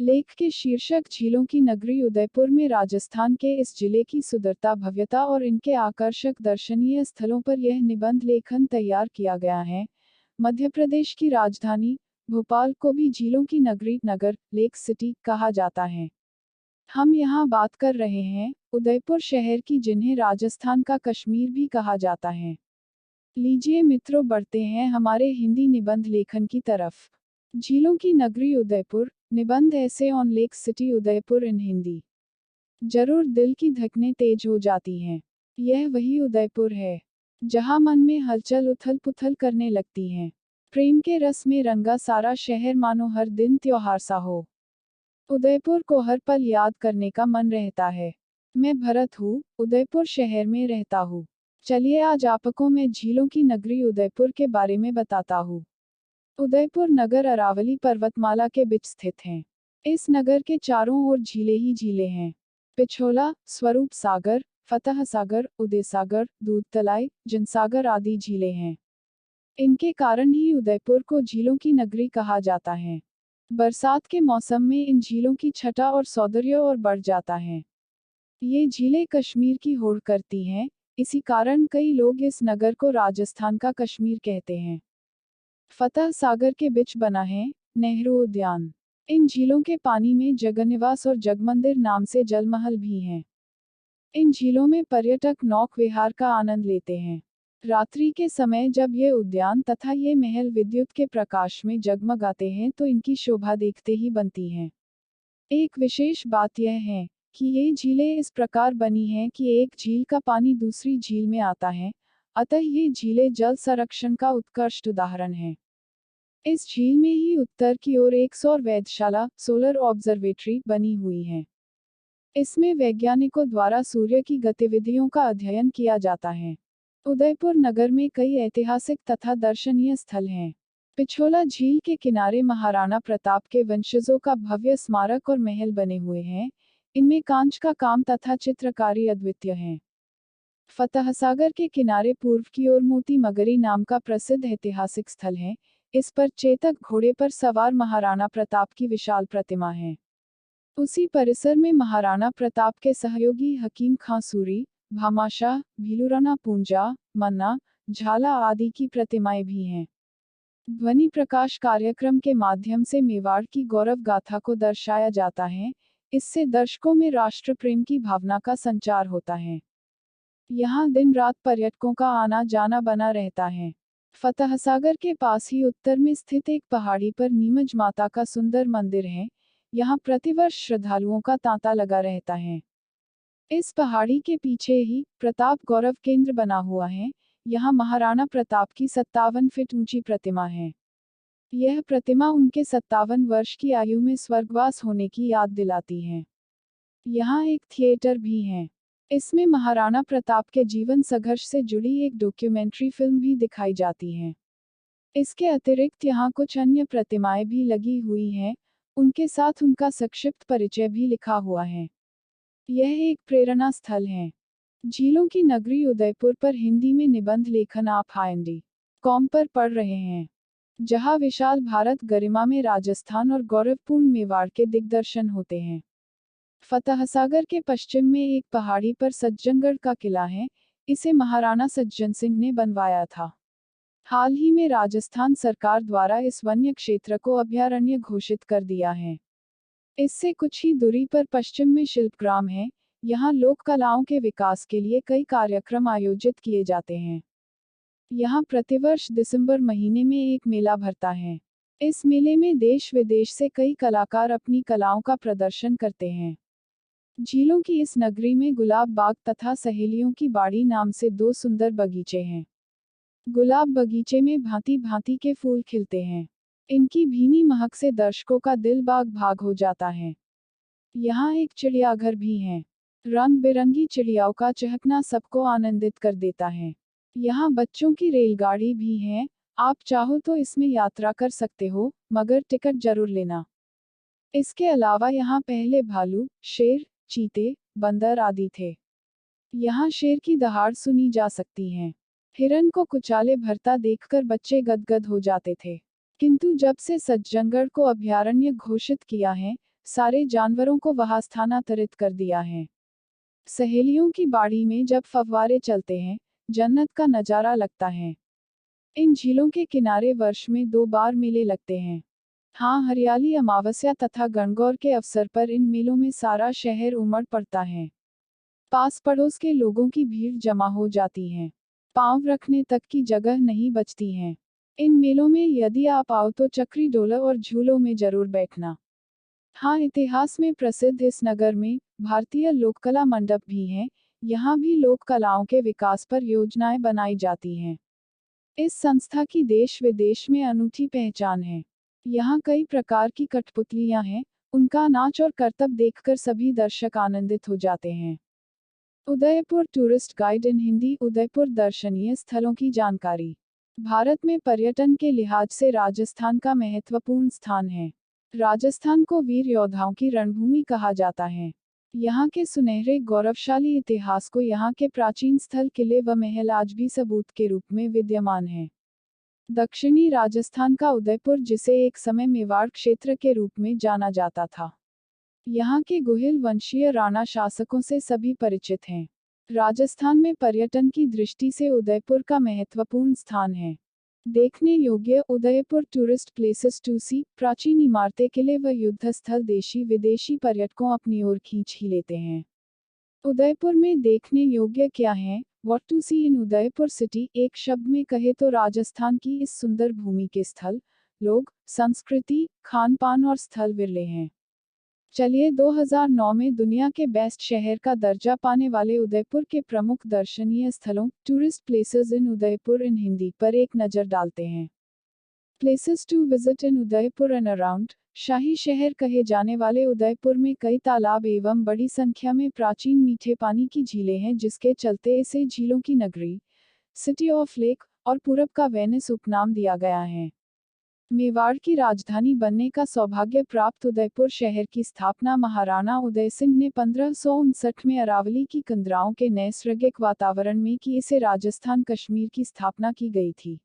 लेख के शीर्षक झीलों की नगरी उदयपुर में राजस्थान के इस जिले की सुंदरता, भव्यता और इनके आकर्षक दर्शनीय स्थलों पर यह निबंध लेखन तैयार किया गया है। मध्य प्रदेश की राजधानी भोपाल को भी झीलों की नगरी, नगर, लेक सिटी कहा जाता है। हम यहाँ बात कर रहे हैं उदयपुर शहर की, जिन्हें राजस्थान का कश्मीर भी कहा जाता है। लीजिए मित्रों, बढ़ते हैं हमारे हिंदी निबंध लेखन की तरफ। झीलों की नगरी उदयपुर, निबंध ऐसे on lake city Udaipur in Hindi. जरूर दिल की धड़कनें तेज हो जाती हैं। यह वही उदयपुर है जहां मन में हलचल उथल पुथल करने लगती हैं। प्रेम के रस में रंगा सारा शहर, मानो हर दिन त्योहार सा हो। उदयपुर को हर पल याद करने का मन रहता है। मैं भरत हूँ, उदयपुर शहर में रहता हूँ। चलिए आज आपको मैं झीलों की नगरी उदयपुर के बारे में बताता हूँ। उदयपुर नगर अरावली पर्वतमाला के बीच स्थित है। इस नगर के चारों ओर झीलें ही झीलें हैं। पिछोला, स्वरूप सागर, फतह सागर, उदय सागर, दूध तलाई, जनसागर आदि झीलें हैं। इनके कारण ही उदयपुर को झीलों की नगरी कहा जाता है। बरसात के मौसम में इन झीलों की छटा और सौंदर्य और बढ़ जाता है। ये झीलें कश्मीर की होड़ करती हैं, इसी कारण कई लोग इस नगर को राजस्थान का कश्मीर कहते हैं। फतह सागर के बीच बना है नेहरू उद्यान। इन झीलों के पानी में जगन्निवास और जगमंदिर नाम से जलमहल भी हैं। इन झीलों में पर्यटक नौक विहार का आनंद लेते हैं। रात्रि के समय जब ये उद्यान तथा ये महल विद्युत के प्रकाश में जगमगाते हैं तो इनकी शोभा देखते ही बनती है। एक विशेष बात यह है कि ये झीलें इस प्रकार बनी हैं कि एक झील का पानी दूसरी झील में आता है, अतः ये झीलें जल संरक्षण का उत्कृष्ट उदाहरण है। इस झील में ही उत्तर की ओर एक सौर वेधशाला, सोलर ऑब्जर्वेटरी बनी हुई है। इसमें वैज्ञानिकों द्वारा सूर्य की गतिविधियों का अध्ययन किया जाता है। उदयपुर नगर में कई ऐतिहासिक तथा दर्शनीय स्थल हैं। पिछोला झील के किनारे महाराणा प्रताप के वंशजों का भव्य स्मारक और महल बने हुए हैं। इनमें कांच का काम तथा चित्रकारी अद्वितीय है। फतह सागर के किनारे पूर्व की ओर मोती मगरी नाम का प्रसिद्ध ऐतिहासिक स्थल है। इस पर चेतक घोड़े पर सवार महाराणा प्रताप की विशाल प्रतिमा है। उसी परिसर में महाराणा प्रताप के सहयोगी हकीम खां सूरी, भामाशाह, भीलूराना पूंजा, मन्ना, झाला आदि की प्रतिमाएं भी हैं। ध्वनि प्रकाश कार्यक्रम के माध्यम से मेवाड़ की गौरव गाथा को दर्शाया जाता है। इससे दर्शकों में राष्ट्र प्रेम की भावना का संचार होता है। यहाँ दिन रात पर्यटकों का आना जाना बना रहता है। फतह सागर के पास ही उत्तर में स्थित एक पहाड़ी पर नीमच माता का सुंदर मंदिर है। यहाँ प्रतिवर्ष श्रद्धालुओं का तांता लगा रहता है। इस पहाड़ी के पीछे ही प्रताप गौरव केंद्र बना हुआ है। यहाँ महाराणा प्रताप की 57 फीट ऊंची प्रतिमा है। यह प्रतिमा उनके 57 वर्ष की आयु में स्वर्गवास होने की याद दिलाती है। यहाँ एक थिएटर भी है। इसमें महाराणा प्रताप के जीवन संघर्ष से जुड़ी एक डॉक्यूमेंट्री फिल्म भी दिखाई जाती है। इसके अतिरिक्त यहाँ कुछ अन्य प्रतिमाएं भी लगी हुई हैं, उनके साथ उनका संक्षिप्त परिचय भी लिखा हुआ है। यह एक प्रेरणा स्थल है। झीलों की नगरी उदयपुर पर हिंदी में निबंध लेखन आप hind.com पर पढ़ रहे हैं, जहाँ विशाल भारत गरिमा में राजस्थान और गौरवपूर्ण मेवाड़ के दिग्दर्शन होते हैं। फतह सागर के पश्चिम में एक पहाड़ी पर सज्जनगढ़ का किला है। इसे महाराणा सज्जन सिंह ने बनवाया था। हाल ही में राजस्थान सरकार द्वारा इस वन्य क्षेत्र को अभयारण्य घोषित कर दिया है। इससे कुछ ही दूरी पर पश्चिम में शिल्पग्राम है। यहाँ लोक कलाओं के विकास के लिए कई कार्यक्रम आयोजित किए जाते हैं। यहाँ प्रतिवर्ष दिसंबर महीने में एक मेला भरता है। इस मेले में देश विदेश से कई कलाकार अपनी कलाओं का प्रदर्शन करते हैं। झीलों की इस नगरी में गुलाब बाग तथा सहेलियों की बाड़ी नाम से 2 सुंदर बगीचे हैं। गुलाब बगीचे में भांति भांति के फूल खिलते हैं। इनकी भीनी महक से दर्शकों का दिल बाग भाग हो जाता है। यहाँ एक चिड़ियाघर भी है। रंग बिरंगी चिड़ियाओं का चहकना सबको आनंदित कर देता है। यहाँ बच्चों की रेलगाड़ी भी है। आप चाहो तो इसमें यात्रा कर सकते हो, मगर टिकट जरूर लेना। इसके अलावा यहाँ पहले भालू, शेर, चीते, बंदर आदि थे। यहाँ शेर की दहाड़ सुनी जा सकती है। हिरन को कुचाले भरता देखकर बच्चे गदगद हो जाते थे। किंतु जब से सज्जनगढ़ को अभयारण्य घोषित किया है, सारे जानवरों को वहां स्थानांतरित कर दिया है। सहेलियों की बाड़ी में जब फव्वारे चलते हैं, जन्नत का नजारा लगता है। इन झीलों के किनारे वर्ष में 2 बार मेले लगते हैं। हाँ, हरियाली अमावस्या तथा गणगौर के अवसर पर इन मेलों में सारा शहर उमड़ पड़ता है। पास पड़ोस के लोगों की भीड़ जमा हो जाती है। पांव रखने तक की जगह नहीं बचती है। इन मेलों में यदि आप आओ तो चक्री डोला और झूलों में जरूर बैठना। हाँ, इतिहास में प्रसिद्ध इस नगर में भारतीय लोककला मंडप भी हैं। यहाँ भी लोक कलाओं के विकास पर योजनाएं बनाई जाती हैं। इस संस्था की देश विदेश में अनूठी पहचान है। यहाँ कई प्रकार की कठपुतलियां हैं, उनका नाच और करतब देखकर सभी दर्शक आनंदित हो जाते हैं। उदयपुर टूरिस्ट गाइड इन हिंदी। उदयपुर दर्शनीय स्थलों की जानकारी। भारत में पर्यटन के लिहाज से राजस्थान का महत्वपूर्ण स्थान है। राजस्थान को वीर योद्धाओं की रणभूमि कहा जाता है। यहाँ के सुनहरे गौरवशाली इतिहास को यहाँ के प्राचीन स्थल किले व महल आज भी सबूत के रूप में विद्यमान हैं। दक्षिणी राजस्थान का उदयपुर, जिसे एक समय मेवाड़ क्षेत्र के रूप में जाना जाता था, यहाँ के गुहिल वंशीय राणा शासकों से सभी परिचित हैं। राजस्थान में पर्यटन की दृष्टि से उदयपुर का महत्वपूर्ण स्थान है। देखने योग्य उदयपुर टूरिस्ट प्लेसेस टू सी। प्राचीन इमारतें, किले व युद्ध स्थल देशी विदेशी पर्यटकों अपनी ओर खींच ही लेते हैं। उदयपुर में देखने योग्य क्या है? What to see in Udaipur city. एक शब्द में कहे तो राजस्थान की इस सुंदर भूमि के स्थल, लोग, संस्कृति, खान पान और स्थल विरले हैं। चलिए 2009 में दुनिया के बेस्ट शहर का दर्जा पाने वाले उदयपुर के प्रमुख दर्शनीय स्थलों, tourist places in Udaipur in Hindi, पर एक नज़र डालते हैं। Places to visit in Udaipur and around. शाही शहर कहे जाने वाले उदयपुर में कई तालाब एवं बड़ी संख्या में प्राचीन मीठे पानी की झीलें हैं, जिसके चलते इसे झीलों की नगरी, सिटी ऑफ लेक और पूरब का वेनिस उपनाम दिया गया है। मेवाड़ की राजधानी बनने का सौभाग्य प्राप्त उदयपुर शहर की स्थापना महाराणा उदय सिंह ने 1559 में अरावली की कंदराओं के नैसर्गिक वातावरण में की। इसे राजस्थान कश्मीर की स्थापना की गई थी।